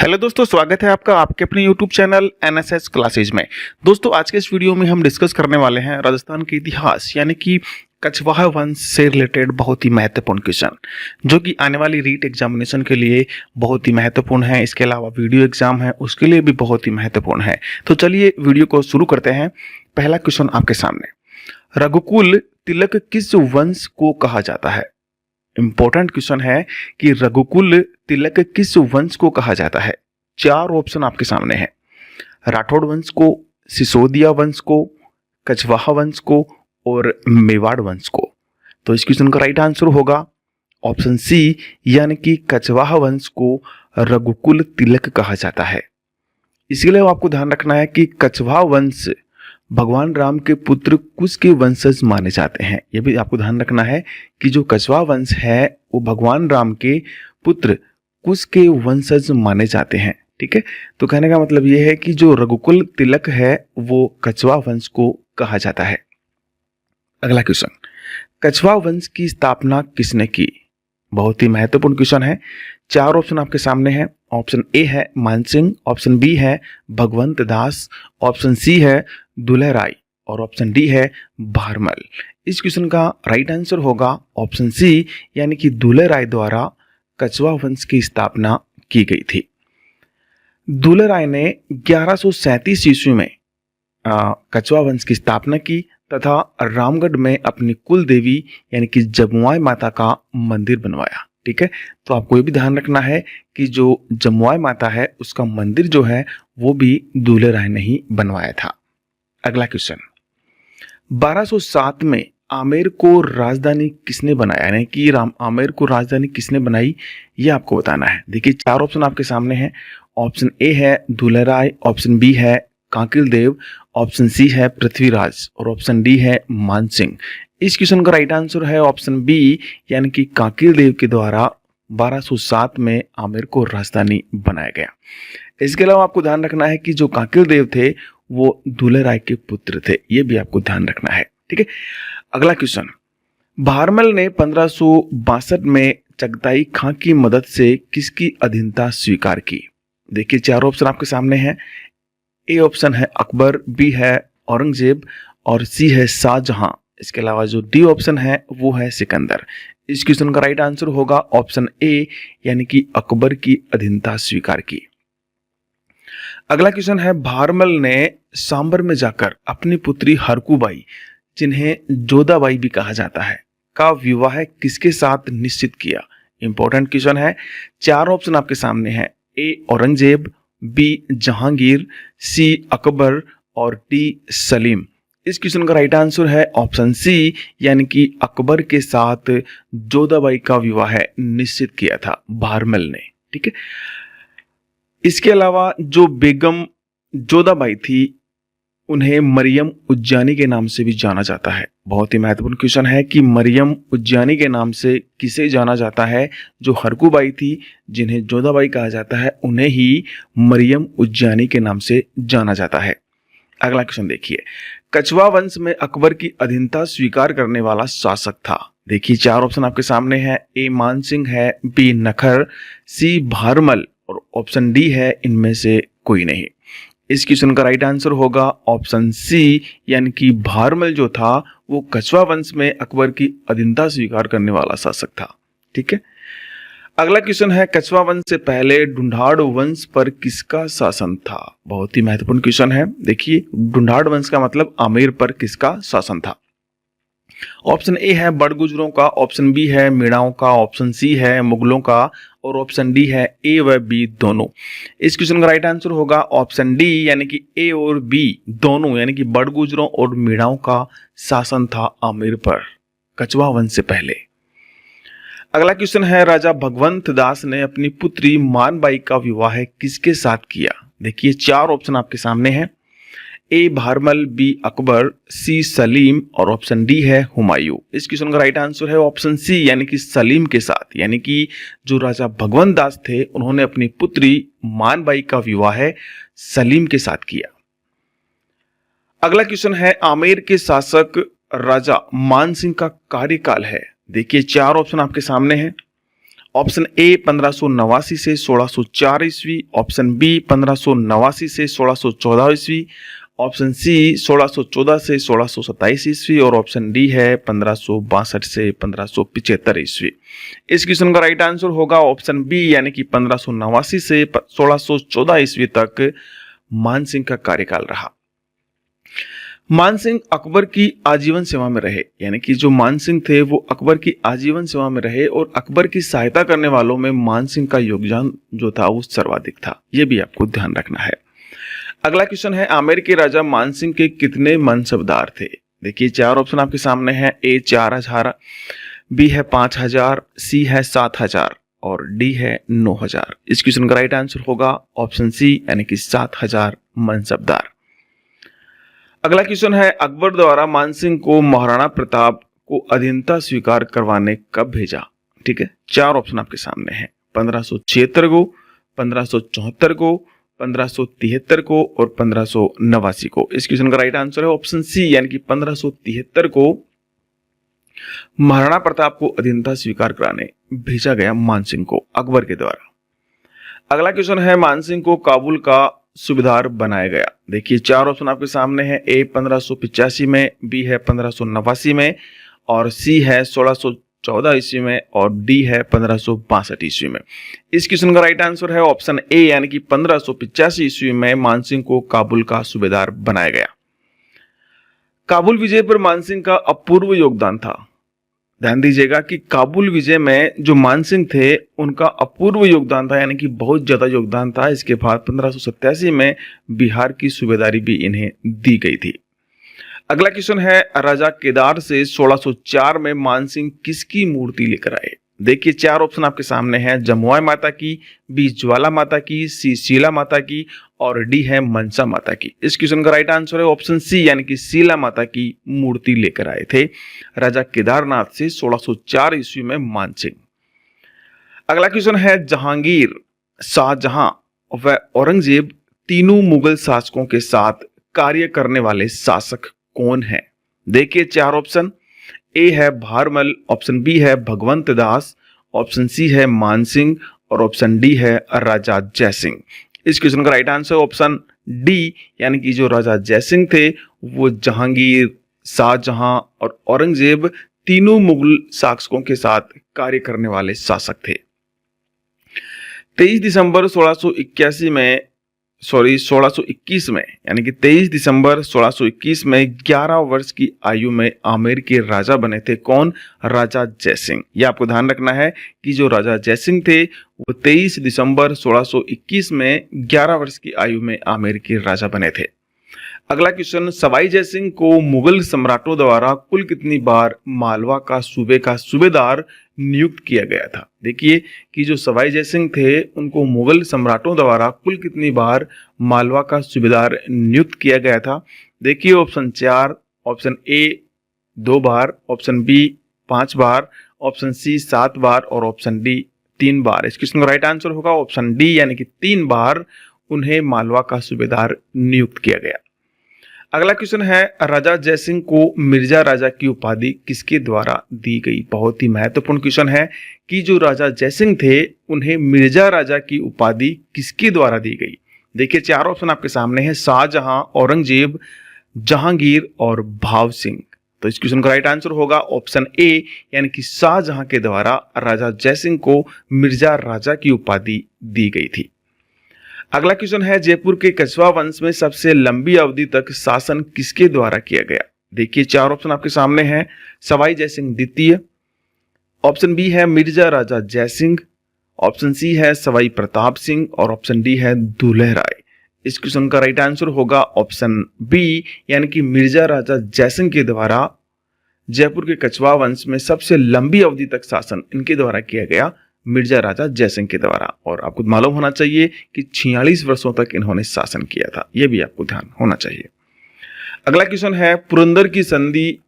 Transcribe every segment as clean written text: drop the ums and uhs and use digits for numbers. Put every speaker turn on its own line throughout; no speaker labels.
Hello दोस्तों, स्वागत है आपका आपके अपने यूट्यूब चैनल एनएसएस क्लासेज में। दोस्तों, आज के इस वीडियो में हम डिस्कस करने वाले हैं राजस्थान के इतिहास यानी कि कछवाहा वंश से रिलेटेड बहुत ही महत्वपूर्ण क्वेश्चन, जो कि आने वाली रीट एग्जामिनेशन के लिए बहुत ही महत्वपूर्ण है। इसके अलावा वीडियो एग्जाम है उसके लिए भी बहुत ही महत्वपूर्ण है। तो चलिए वीडियो को शुरू करते हैं। पहला क्वेश्चन आपके सामने, रघुकुल तिलक किस वंश को कहा जाता है? इंपॉर्टेंट क्वेश्चन है कि रघुकुल तिलक किस वंश को कहा जाता है। चार ऑप्शन आपके सामने हैं, राठौड़ वंश को, सिसोदिया वंश को, कछवाहा वंश को और मेवाड़ वंश को। तो इस क्वेश्चन का राइट आंसर होगा ऑप्शन सी, यानी कि कछवाहा वंश को रघुकुल तिलक कहा जाता है। इसके लिए आपको ध्यान रखना है कि कछवाहा वंश भगवान राम के पुत्र कुश के वंशज माने जाते हैं। यह भी आपको ध्यान रखना है कि जो कछवाहा वंश है वो भगवान राम के पुत्र कुश के वंशज माने जाते हैं। ठीक है, तो कहने का मतलब यह है कि जो रघुकुल तिलक है वो कछवाहा वंश को कहा जाता है। अगला क्वेश्चन, कछवाहा वंश की स्थापना किसने की? बहुत ही महत्वपूर्ण क्वेश्चन है। चार ऑप्शन आपके सामने हैं। ऑप्शन ए है मानसिंह, ऑप्शन बी है भगवंत दास, ऑप्शन सी है दुलहराय और ऑप्शन डी है भारमल। इस क्वेश्चन का राइट आंसर होगा ऑप्शन सी, यानी कि दुलहराय द्वारा कछवाहा वंश की स्थापना की गई थी। दुलहराय ने 1137 ईस्वी में कछवाहा वंश की स्थापना की तथा रामगढ़ में अपनी कुल देवी यानी कि जमुआई माता का मंदिर बनवाया। ठीक है, तो आपको ये भी ध्यान रखना है कि जो जमुआई माता है उसका मंदिर जो है वो भी दुलहराय ने ही बनवाया था। अगला क्वेश्चन, 1207 में आमेर को राजधानी किसने बनाया, यानी कि आमेर को राजधानी किसने बनाई, ये आपको बताना है। देखिए चार ऑप्शन आपके सामने हैं। ऑप्शन ए है दुलहराय, ऑप्शन बी है कांकेल देव, ऑप्शन सी है पृथ्वीराज और ऑप्शन डी है मानसिंह। इस क्वेश्चन का राइट आंसर है ऑप्शन बी, यानी कि कांकेल देव के द्वारा 1207 में आमेर को राजधानी बनाया गया। इसके अलावा आपको ध्यान रखना है कि जो कांकेल देव थे वो दुलहराय के पुत्र थे, ये भी आपको ध्यान रखना है। ठीक है, अगला क्वेश्चन, भारमल ने 1562 में चगताई खां की मदद से किसकी अधीनता स्वीकार की? देखिए चार ऑप्शन आपके सामने हैं। ए ऑप्शन है अकबर, बी है औरंगजेब और सी है शाहजहां। इसके अलावा जो डी ऑप्शन है वो है सिकंदर। इस क्वेश्चन का राइट आंसर होगा ऑप्शन ए, यानी कि अकबर की अधीनता स्वीकार की। अगला क्वेश्चन है, भारमल ने सांबर में जाकर अपनी पुत्री हरकूबाई, जिन्हें जोधाबाई भी कहा जाता है, का विवाह किसके साथ निश्चित किया? इंपॉर्टेंट क्वेश्चन है। चार ऑप्शन आपके सामने हैं। ए औरंगजेब, बी जहांगीर, सी अकबर और डी सलीम। इस क्वेश्चन का राइट आंसर है ऑप्शन सी, यानी कि अकबर के साथ जोधाबाई का विवाह निश्चित किया था भारमल ने। ठीक है, इसके अलावा जो बेगम जोधाबाई थी उन्हें मरियम उज्जानी के नाम से भी जाना जाता है। बहुत ही महत्वपूर्ण क्वेश्चन है कि मरियम उज्जानी के नाम से किसे जाना जाता है? जो हरकूबाई थी जिन्हें जोधाबाई कहा जाता है उन्हें ही मरियम उज्जानी के नाम से जाना जाता है। अगला क्वेश्चन देखिए, कछवाहा वंश में अकबर की अधीनता स्वीकार करने वाला शासक था। देखिए चार ऑप्शन आपके सामने है। ए मानसिंह है, बी नखर, सी भारमल और ऑप्शन डी है इनमें से कोई नहीं। इस क्वेश्चन का राइट आंसर होगा ऑप्शन सी, यानी कि भारमल जो था वो कछवाहा वंश में अकबर की अधीनता स्वीकार करने वाला शासक था। ठीक है, अगला क्वेश्चन है, कछवाहा वंश से पहले ढूंढाड़ वंश पर किसका शासन था? बहुत ही महत्वपूर्ण क्वेश्चन है। देखिए ढूंढाड़ वंश का मतलब आमेर पर किसका शासन था? ऑप्शन ए है बड़गुजरों का, ऑप्शन बी है मीणाओं का, ऑप्शन सी है मुगलों का और ऑप्शन डी है ए व बी दोनों। इस क्वेश्चन का राइट आंसर होगा ऑप्शन डी, यानी कि ए और बी दोनों, यानी कि बड़गुजरों और मीणाओं का शासन था आमेर पर कछवाहा वंश से पहले। अगला क्वेश्चन है, राजा भगवंत दास ने अपनी पुत्री मानबाई का विवाह किसके साथ किया? देखिए चार ऑप्शन आपके सामने हैं। ए भारमल, बी अकबर, सी सलीम और ऑप्शन डी है हुमायूं। इस क्वेश्चन का राइट आंसर है ऑप्शन सी, यानी कि सलीम के साथ, यानी कि जो राजा भगवंत दास थे उन्होंने अपनी पुत्री मानबाई का विवाह सलीम के साथ किया। अगला क्वेश्चन है, आमेर के शासक राजा मानसिंह का कार्यकाल है। देखिए चार ऑप्शन आपके सामने हैं। ऑप्शन ए 1589 से 1604 ईस्वी, ऑप्शन बी 1589 से 1614 ईस्वी, ऑप्शन सी 1614 से 1627 ईस्वी और ऑप्शन डी है 1562 से 1575 ईस्वी। इस क्वेश्चन का राइट आंसर होगा ऑप्शन बी यानी कि 1589 से 1614 ईस्वी तक मानसिंह का कार्यकाल रहा। मानसिंह अकबर की आजीवन सेवा में रहे, यानी कि जो मानसिंह थे वो अकबर की आजीवन सेवा में रहे और अकबर की सहायता करने वालों में मानसिंह का योगदान जो था वो सर्वाधिक था। यह भी आपको ध्यान रखना है। अगला क्वेश्चन है आमेर के राजा मानसिंह के कितने मनसबदार थे। देखिए 4 ऑप्शन आपके सामने हैं। ए 4000, बी है 5000, सी है 7000 और डी है 9000। इस क्वेश्चन का राइट आंसर होगा ऑप्शन सी यानी कि 7000 मनसबदार। अगला क्वेश्चन है अकबर द्वारा मानसिंह को महाराणा प्रताप को अधीनता स्वीकार करवाने कब भेजा। ठीक है, 4 ऑप्शन आपके सामने हैं। 1576 को, 1574 को, 1573 को और 1589 को। इस क्वेश्चन का राइट आंसर है ऑप्शन सी यानी कि 1573 को महाराणा प्रताप को अधीनता स्वीकार कराने भेजा गया मानसिंह को अकबर के द्वारा। अगला क्वेश्चन है मानसिंह को काबुल का सूबेदार बनाया गया। देखिए 4 ऑप्शन आपके सामने हैं। ए 1585 में, बी है 1589 में और सी है 1614 ईस्वी में और डी है 1562 ईस्वी में। इस क्वेश्चन का राइट आंसर है ऑप्शन ए यानी कि 1585 ईस्वी में मानसिंह को काबुल का सूबेदार बनाया गया। काबुल विजय पर मानसिंह का अपूर्व योगदान था। ध्यान दीजिएगा कि काबुल विजय में जो मानसिंह थे उनका अपूर्व योगदान था, यानी कि बहुत ज्यादा योगदान था। इसके बाद 1587 में बिहार की सूबेदारी भी इन्हें दी गई थी। अगला क्वेश्चन है राजा केदार से 1604 में मानसिंह किसकी मूर्ति लेकर आए। देखिए 4 ऑप्शन आपके सामने हैं। जमुआई माता की, बी ज्वाला माता की, सी शीला माता की और डी है मनसा माता की। इस क्वेश्चन का राइट आंसर है ऑप्शन सी यानी कि शीला माता की मूर्ति लेकर आए थे राजा केदारनाथ से 1604 ईस्वी में मानसिंह। अगला क्वेश्चन है जहांगीर, शाहजहां व औरंगजेब तीनों मुगल शासकों के साथ कार्य करने वाले शासक कौन हैं। देखिए 4 ऑप्शन। ए है भारमल, ऑप्शन बी है भगवंत दास, ऑप्शन सी है मानसिंह और ऑप्शन डी है राजा जयसिंह। इस क्वेश्चन का राइट आंसर ऑप्शन डी यानी कि जो राजा जयसिंह थे वो जहांगीर, शाहजहां और औरंगजेब तीनों मुगल शासकों के साथ कार्य करने वाले शासक थे। 23 दिसंबर 1621 में यानी कि 23 दिसंबर 1621 में 11 वर्ष की आयु में आमेर के राजा बने थे कौन, राजा जयसिंह। यह आपको ध्यान रखना है कि जो राजा जयसिंह थे वो 23 दिसंबर 1621 में 11 वर्ष की आयु में आमेर के राजा बने थे। अगला क्वेश्चन, सवाई जयसिंह को मुगल सम्राटों द्वारा कुल कितनी बार मालवा का सूबे का सूबेदार नियुक्त किया गया था। देखिए कि जो सवाई जयसिंह थे उनको मुगल सम्राटों द्वारा कुल कितनी बार मालवा का सूबेदार नियुक्त किया गया था। देखिए ऑप्शन 4, ऑप्शन ए 2 बार, ऑप्शन बी 5 बार, ऑप्शन सी 7 बार और ऑप्शन डी 3 बार। इस क्वेश्चन का राइट आंसर होगा ऑप्शन डी यानी कि 3 बार उन्हें मालवा का सूबेदार नियुक्त किया गया। अगला क्वेश्चन है राजा जयसिंह को मिर्जा राजा की उपाधि किसके द्वारा दी गई। बहुत ही महत्वपूर्ण क्वेश्चन है कि जो राजा जयसिंह थे उन्हें मिर्जा राजा की उपाधि किसके द्वारा दी गई। देखिए 4 ऑप्शन आपके सामने हैं। शाहजहां, औरंगजेब, जहांगीर और भाव सिंह। तो इस क्वेश्चन का राइट आंसर होगा ऑप्शन ए यानी कि शाहजहां के द्वारा राजा जयसिंह को मिर्जा राजा की उपाधि दी गई थी। अगला क्वेश्चन है जयपुर के कछवा वंश में सबसे लंबी अवधि तक शासन किसके द्वारा किया गया। देखिए 4 ऑप्शन आपके सामने हैं। सवाई जयसिंह द्वितीय, ऑप्शन बी है मिर्जा राजा जयसिंह, ऑप्शन सी है सवाई प्रताप सिंह और ऑप्शन डी है दुल्हे राय। इस क्वेश्चन का राइट आंसर होगा ऑप्शन बी यानी कि मिर्जा राजा जयसिंह के द्वारा जयपुर के कछवा वंश में सबसे लंबी अवधि तक शासन इनके द्वारा किया गया, मिर्जा राजा जयसिंह के द्वारा। और आपको मालूम होना चाहिए कि 46 वर्षों तक इन्होंने शासन किया था, यह भी आपको ध्यान होना चाहिए। अगला क्वेश्चन है पुरंदर की संधि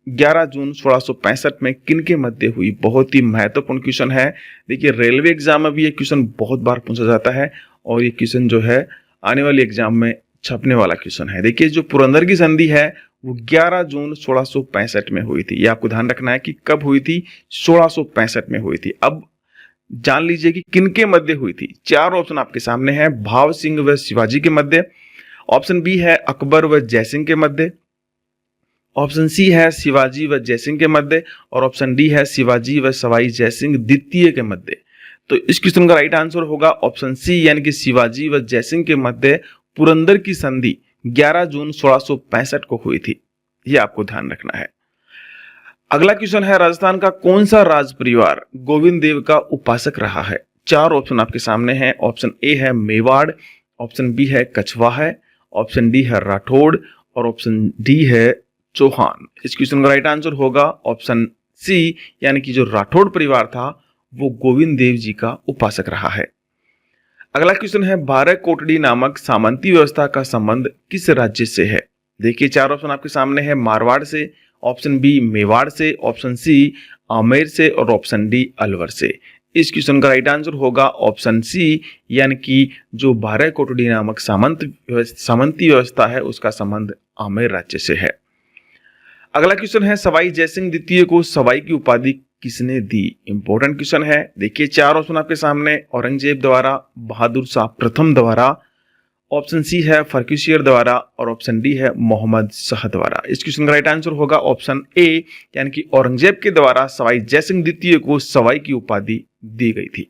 11 जून 1665 में किन के मध्य हुई। बहुत ही महत्वपूर्ण क्वेश्चन है। देखिए रेलवे एग्जाम में भी ये क्वेश्चन बहुत बार पूछा जाता है और ये क्वेश्चन जो है आने वाले एग्जाम में छपने वाला क्वेश्चन है। देखिए जो पुरंदर की संधि है वो 11 जून 1665 में हुई थी। ये आपको ध्यान रखना है कि कब हुई थी, 1665 में हुई थी। अब जान लीजिए कि किनके मध्य हुई थी। चार ऑप्शन आपके सामने हैं, भाव सिंह व शिवाजी के मध्य। ऑप्शन बी है अकबर व जयसिंह के मध्य। ऑप्शन सी है शिवाजी व जयसिंह के मध्य। और ऑप्शन डी है शिवाजी व सवाई जयसिंह द्वितीय के मध्य। तो इस क्वेश्चन का राइट आंसर होगा ऑप्शन सी, यानी कि शिवाजी व जयसिंह के मध्य पुरंदर की संधि 11 जून 1665 को हुई थी। यह आपको ध्यान रखना है। अगला क्वेश्चन है, राजस्थान का कौन सा राज परिवार गोविंद देव का उपासक रहा है। चार ऑप्शन आपके सामने हैं। ऑप्शन ए है मेवाड़, ऑप्शन बी है कछवा है, ऑप्शन डी है राठौड़ और ऑप्शन डी है चौहान। इस क्वेश्चन का राइट आंसर होगा ऑप्शन सी, यानी कि जो राठौड़ परिवार था वो गोविंद देव जी का उपासक रहा है। अगला क्वेश्चन है, 12 कोटड़ी नामक सामंती व्यवस्था का संबंध किस राज्य से है। देखिए चार ऑप्शन आपके सामने है, मारवाड़ से, ऑप्शन बी मेवाड़ से, ऑप्शन सी आमेर से और ऑप्शन डी अलवर से। इस क्वेश्चन का राइट आंसर होगा ऑप्शन सी, यानी कि जो 12 कोटड़ी नामक सामंती व्यवस्था है उसका संबंध आमेर राज्य से है। अगला क्वेश्चन है, सवाई जयसिंह द्वितीय को सवाई की उपाधि किसने दी। इंपॉर्टेंट क्वेश्चन है। देखिए चार ऑप्शन आपके सामने, औरंगजेब द्वारा, बहादुर शाह प्रथम द्वारा, ऑप्शन सी है फर्रुखियर द्वारा और ऑप्शन डी है मोहम्मद शाह द्वारा। इस क्वेश्चन का राइट आंसर होगा ऑप्शन ए, यानी कि औरंगजेब के द्वारा सवाई जयसिंह द्वितीय को सवाई की उपाधि दी गई थी।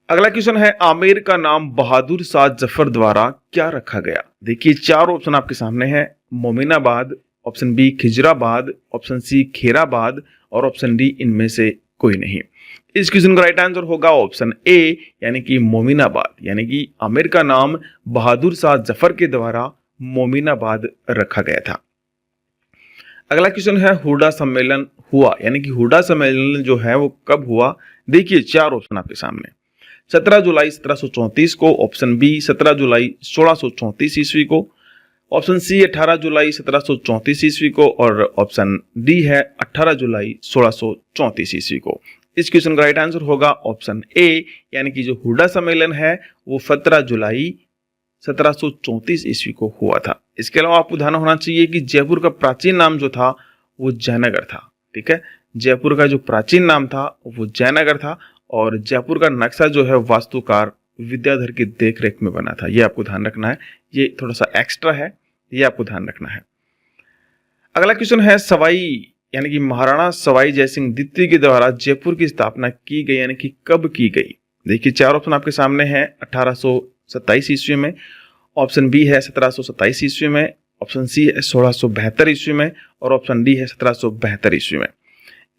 अगला क्वेश्चन है, आमेर का नाम बहादुर शाह जफर द्वारा क्या रखा गया। देखिए चार ऑप्शन आपके सामने हैं, Mominabad, option B Khizrabad, option C Khairabad और ऑप्शन डी इनमें से कोई नहीं। इस क्वेश्चन का राइट आंसर होगा ऑप्शन ए, यानी कि मोमिनाबाद, यानी कि आमेर का नाम बहादुर शाह जफर के द्वारा मोमिनाबाद रखा गया था। अगला क्वेश्चन है, हुडा सम्मेलन हुआ, यानी कि हुडा सम्मेलन जो है वो कब हुआ। देखिए चार ऑप्शन आपके सामने, 17 जुलाई 1734 को, ऑप्शन बी 17 जुलाई 1634 ईस्वी को, ऑप्शन सी 18 जुलाई 1734 ईस्वी को और ऑप्शन डी है 18 जुलाई 1634 ईस्वी को। इस क्वेश्चन का राइट आंसर होगा ऑप्शन ए, यानी कि जो हुडा सम्मेलन है वो 17 जुलाई 1734 ईस्वी को हुआ था। इसके अलावा आपको ध्यान होना चाहिए कि जयपुर का प्राचीन नाम जो था वो जयनगर था। ठीक है, जयपुर का जो प्राचीन नाम था वो जयनगर था और जयपुर का नक्शा जो है वास्तुकार विद्याधर की देखरेख में बना था। ये आपको ध्यान रखना है, ये थोड़ा सा एक्स्ट्रा है, ये आपको ध्यान रखना है। अगला क्वेश्चन है, सवाई यानी कि महाराणा सवाई जयसिंह द्वितीय के द्वारा जयपुर की स्थापना की गई, यानी कि कब की गई। देखिए चार ऑप्शन आपके सामने हैं, 1827 ईस्वी में, ऑप्शन बी है 1727 ईस्वी में, ऑप्शन सी है 1672 ईस्वी में और ऑप्शन डी है 1772 ईस्वी में।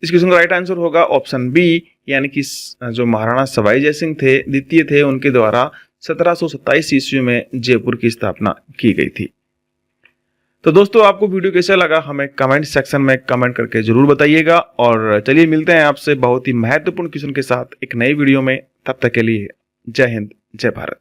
इस क्वेश्चन का राइट आंसर होगा ऑप्शन बी, यानी कि जो महाराणा सवाई जयसिंह थे द्वितीय थे उनके द्वारा 1727 ईस्वी में जयपुर की स्थापना की गई थी। तो दोस्तों आपको वीडियो कैसा लगा हमें कमेंट सेक्शन में कमेंट करके जरूर बताइएगा और चलिए मिलते हैं आपसे बहुत ही महत्वपूर्ण क्वेश्चन के साथ एक नई वीडियो में। तब तक के लिए जय हिंद, जय भारत।